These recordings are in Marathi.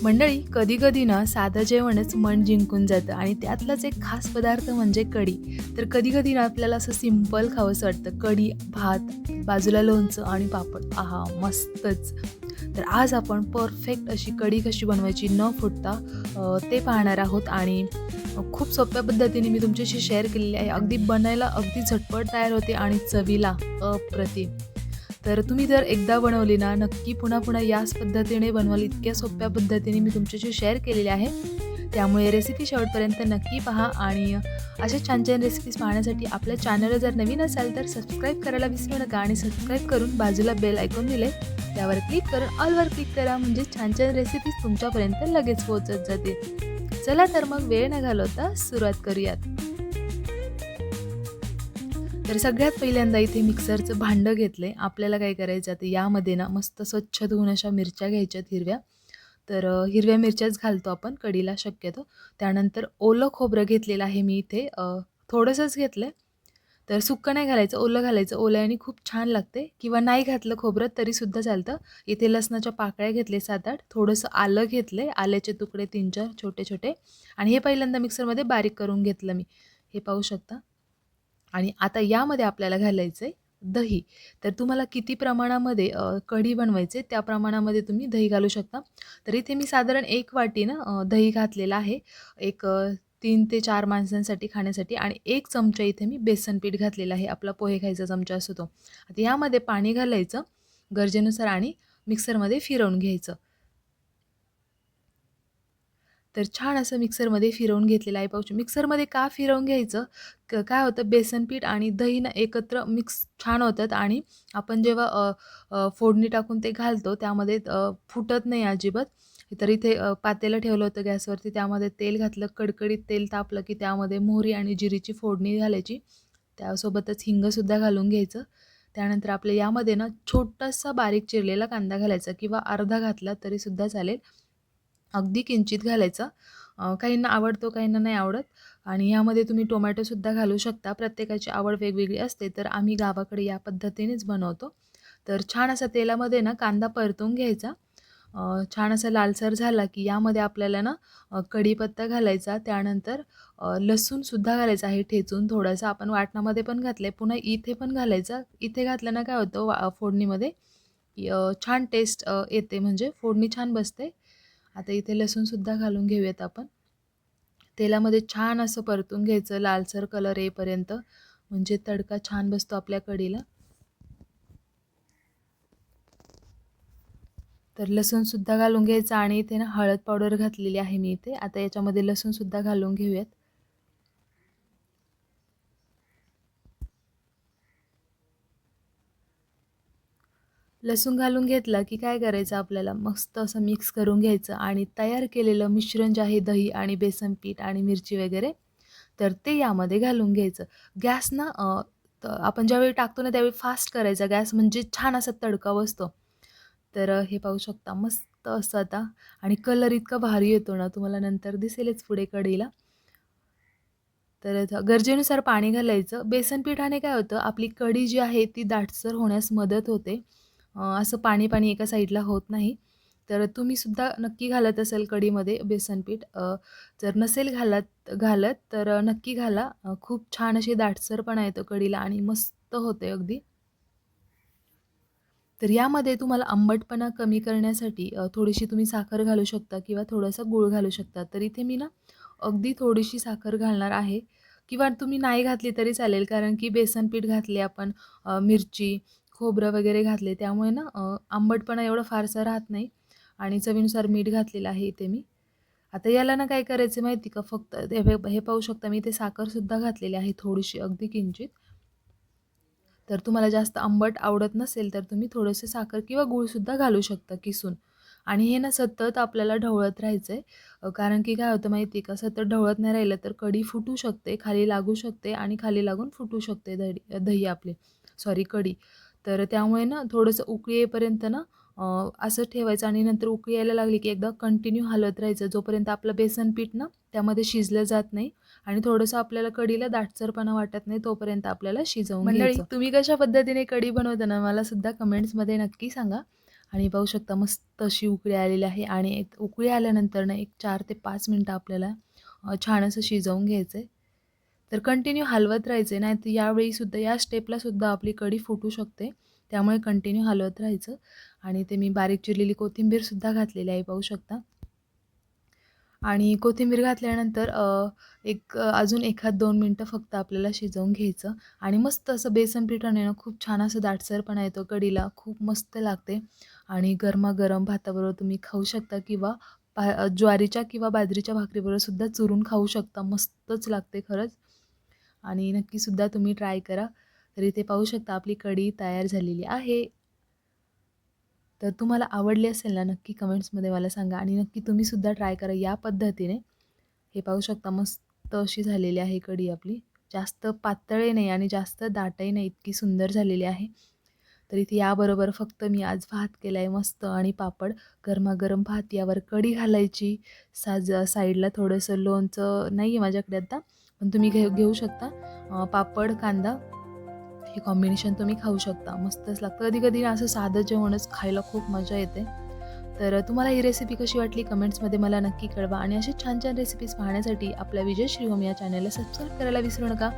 मंडळी, कधी-कधी ना साधं जेवणच मन जिंकून जातं आणि त्यातलाच एक खास पदार्थ म्हणजे कढी. तर कधी-कधी ना आपल्याला असं सिंपल खावंसं वाटतं. कढी, भात, बाजूला लोणचं आणि पापड. आहा! मस्तच. तर आज आपण परफेक्ट अशी कढी कशी बनवायची न फुटता ते पाहणार आहोत आणि खूप सोप्या पद्धतीने मी तुमच्याशी शेअर केलेली आहे. अगदी बनायला अगदी झटपट तयार होते आणि चवीला अप्रतिम. तर तुम्ही जर एकदा बनवली ना, नक्की पुन्हा-पुन्हा याच पद्धतीने बनवाल. इतक्या सोप्या पद्धतीने मी तुमच्याशी शेअर केलेली आहे. त्यामुळे रेसिपी शेवटपर्यंत नक्की पहा आणि अशा छान-छान रेसिपीज पाहण्यासाठी आपल्या चॅनलला जर नवीन असाल तर सबस्क्राईब करायला विसरू नका आणि सबस्क्राईब करून बाजूला बेल आयकॉन दिले त्यावर क्लिक करून ऑलवर क्लिक करा म्हणजे छान-छान रेसिपीज तुमच्यापर्यंत लगेच पोहोचत जातील. चला तर मग वेळ न घालवता सुरुवात करूयात. तर सगळ्यात पहिल्यांदा इथे मिक्सरचं भांडं घेतलंय. आपल्याला काय करायचं आता यामध्ये ना मस्त स्वच्छ धुवून अशा मिरच्या घ्यायच्यात हिरव्या. तर हिरव्या मिरच्याच घालतो आपण कढीला शक्यतो. त्यानंतर ओलं खोबरं घेतलेलं आहे मी इथे थोडंसंच घेतलंय. तर सुक्कं नाही घालायचं, ओलं घालायचं. ओल्याने खूप छान लागते किंवा नाही घातलं खोबरं तरीसुद्धा चालतं. इथे लसणाच्या पाकळ्या घेतले 7-8. थोडंसं आलं घेतलंय. आल्याचे तुकडे 3-4 छोटे-छोटे आणि हे पहिल्यांदा मिक्सरमध्ये बारीक करून घेतलं मी. हे पाहू शकता. आणि आता यामध्ये आपल्याला घालायचं आहे दही. तर तुम्हाला किती प्रमाणामध्ये कढी बनवायची त्या प्रमाणामध्ये तुम्ही दही घालू शकता. तर इथे मी साधारण 1 वाटी ना दही घातलेलं आहे. एक 3 ते 4 माणसांसाठी खाण्यासाठी आणि 1 चमचा इथे मी बेसन पीठ घातलेलं आहे. आपला पोहे खायचा चमचा असतो तो. आता यामध्ये पाणी घालायचं गरजेनुसार आणि मिक्सरमध्ये फिरवून घ्यायचं. तर छान असं मिक्सरमध्ये फिरवून घेतलेलं आहे पाऊच. मिक्सरमध्ये का फिरवून घ्यायचं? काय होतं बेसन पीठ आणि दही ना एकत्र मिक्स छान होतात आणि आपण जेव्हा फोडणी टाकून ते घालतो त्यामध्ये फुटत नाही अजिबात. तर इथे पातेलं ठेवलं होतं गॅसवरती त्यामध्ये तेल घातलं, कडकडीत तेल तापलं की त्यामध्ये मोहरी आणि जिरीची फोडणी घालायची. त्यासोबतच हिंगसुद्धा घालून घ्यायचं. त्यानंतर आपल्या यामध्ये ना छोटासा बारीक चिरलेला कांदा घालायचा किंवा अर्धा घातला तरीसुद्धा चालेल. अगदी किंचित घालायचा. काहींना आवडतो, काहींना नाही आवडत आणि यामध्ये तुम्ही टोमॅटोसुद्धा घालू शकता. प्रत्येकाची आवड वेगवेगळी असते, तर आम्ही गावाकडे या पद्धतीनेच बनवतो. तर छान असा तेलामध्ये ना कांदा परतून घ्यायचा. छान असा लालसर झाला, की यामध्ये आपल्याला ना कढीपत्ता घालायचा. त्यानंतर लसूणसुद्धा घालायचा आहे ठेचून थोडासा. आपण वाटणामध्ये पण घातलंय, पुन्हा इथे पण घालायचा. इथे घातल्यानं काय होतं फोडणीमध्ये छान टेस्ट येते म्हणजे फोडणी छान बसते. आता इथे लसूणसुद्धा घालून घेऊयात आपण. तेलामध्ये छान असं परतून घ्यायचं लालसर कलर येईपर्यंत, म्हणजे तडका छान बसतो आपल्या कढीला. तर लसूणसुद्धा घालून घ्यायचं आणि इथे ना हळद पावडर घातलेली आहे मी इथे. आता याच्यामध्ये लसूणसुद्धा घालून घेऊयात. लसूण घालून घेतला की काय करायचं आपल्याला मस्त असं मिक्स करून घ्यायचं आणि तयार केलेलं मिश्रण जे आहे दही आणि बेसन पीठ आणि मिरची वगैरे, तर ते यामध्ये घालून घ्यायचं. गॅस ना आपण ज्यावेळी टाकतो ना त्यावेळी फास्ट करायचा गॅस म्हणजे छान असा तडका बसतो. तर हे पाहू शकता मस्त असं आता आणि कलर इतका भारी येतो ना तुम्हाला नंतर दिसेलच पुढे कढईला. तर गरजेनुसार पाणी घालायचं. बेसन पिठाने काय होतं आपली कढी जी आहे ती दाटसर होण्यास मदत होते. असं पाणी-पाणी एका साईडला होत नाही. तर तुम्ही सुद्धा नक्की घालत असाल कढीमध्ये बेसन पीठ. जर नसेल घालत तर नक्की घाला. खूप छान अशी दाटसरपणा येतो कढीला आणि मस्त होते अगदी. तर यामध्ये तुम्हाला आंबटपणा कमी करण्यासाठी थोडीशी तुम्ही साखर घालू शकता किंवा थोडासा गूळ घालू शकता. तर इथे मी ना अगदी थोडीशी साखर घालणार आहे किंवा तुम्ही नाही घातली तरी चालेल कारण की बेसन पीठ घातले आपण, मिरची, खोबरं वगैरे घातले त्यामुळे ना आंबटपणा एवढा फारसा राहत नाही आणि चवीनुसार मीठ घातलेलं आहे इथे मी. आता याला ना काय करायचं माहिती का फक्त हे पाहू शकता मी इथे साखरसुद्धा घातलेली आहे थोडीशी अगदी किंचित. तर तुम्हाला जास्त आंबट आवडत नसेल तर तुम्ही थोडंसं साखर किंवा गूळसुद्धा घालू शकता किसून. आणि हे ना सतत आपल्याला ढवळत राहायचं आहे. कारण की काय होतं माहिती आहे का सतत ढवळत नाही राहिलं तर कढी फुटू शकते, खाली लागू शकते आणि खाली लागून फुटू शकते दही आपली कढी. तर त्यामुळे ना थोडंसं उकळी येईपर्यंत ना असं ठेवायचं आणि नंतर उकळी यायला लागली की एकदा कंटिन्यू हलवत राहायचं जोपर्यंत आपलं बेसन पीठ ना त्यामध्ये शिजलं जात नाही आणि थोडंसं आपल्याला कढीला दाटसरपणा वाटत नाही तोपर्यंत आपल्याला शिजवून मंडळी घ्यायचं. तुम्ही कशा पद्धतीने कढी बनवता ना मला सुद्धा कमेंट्समध्ये नक्की सांगा आणि पाहू शकता मस्त अशी उकळी आलेली आहे आणि एक उकळी आल्यानंतर ना एक 4 ते 5 मिनिटं आपल्याला छान असं शिजवून घ्यायचं आहे. तर कंटिन्यू हलवत राहायचं आहे, नाहीतर यावेळीसुद्धा या स्टेपलासुद्धा आपली कढी फुटू शकते. त्यामुळे कंटिन्यू हलवत राहायचं आणि ते मी बारीक चिरलेली कोथिंबीरसुद्धा घातलेली आहे पाहू शकता. आणि कोथिंबीर घातल्यानंतर अजून 1-2 मिनिटं फक्त आपल्याला शिजवून घ्यायचं आणि मस्त असं बेसन पिठाने ना खूप छान असं दाटसरपणा येतो कढीला, खूप मस्त लागते आणि गरमागरम भाताबरोबर तुम्ही खाऊ शकता किंवा ज्वारीच्या किंवा बाजरीच्या भाकरीबरोबर सुद्धा चुरून खाऊ शकता. मस्तच लागते खरंच आणि नक्कीसुद्धा तुम्ही ट्राय करा. तर इथे पाहू शकता आपली कढी तयार झालेली आहे. तर तुम्हाला आवडली असेल ना, नक्की कमेंट्समध्ये मला सांगा आणि नक्की तुम्हीसुद्धा ट्राय करा या पद्धतीने. हे पाहू शकता मस्त अशी झालेली आहे कढी आपली. जास्त पातळही नाही आणि जास्त दाटही नाही, इतकी सुंदर झालेली आहे. तर इथे याबरोबर फक्त मी आज भात केला आहे मस्त आणि पापड. गरमागरम भात यावर कढी घालायची. साईडला थोडंसं लोणचं नाही आहे माझ्याकडे आता, पण तुम्ही घेऊ शकता. पापड, कांदा हे कॉम्बिनेशन तुम्ही खाऊ शकता. मस्तच लागतं. कधी-कधी असं साधं जेवणच खायला खूप मजा येते. तर तुम्हाला ही रेसिपी कशी वाटली कमेंट्समध्ये मला नक्की कळवा आणि असे छान-छान रेसिपीज पाहण्यासाठी आपल्या विजय श्रीहोम या चॅनलला सबस्क्राईब करायला विसरू नका.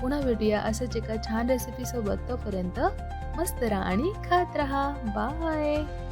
पुन्हा भेटूया असंच एका छान रेसिपीसोबत. तोपर्यंत मस्त राहा आणि खात राहा. बाय.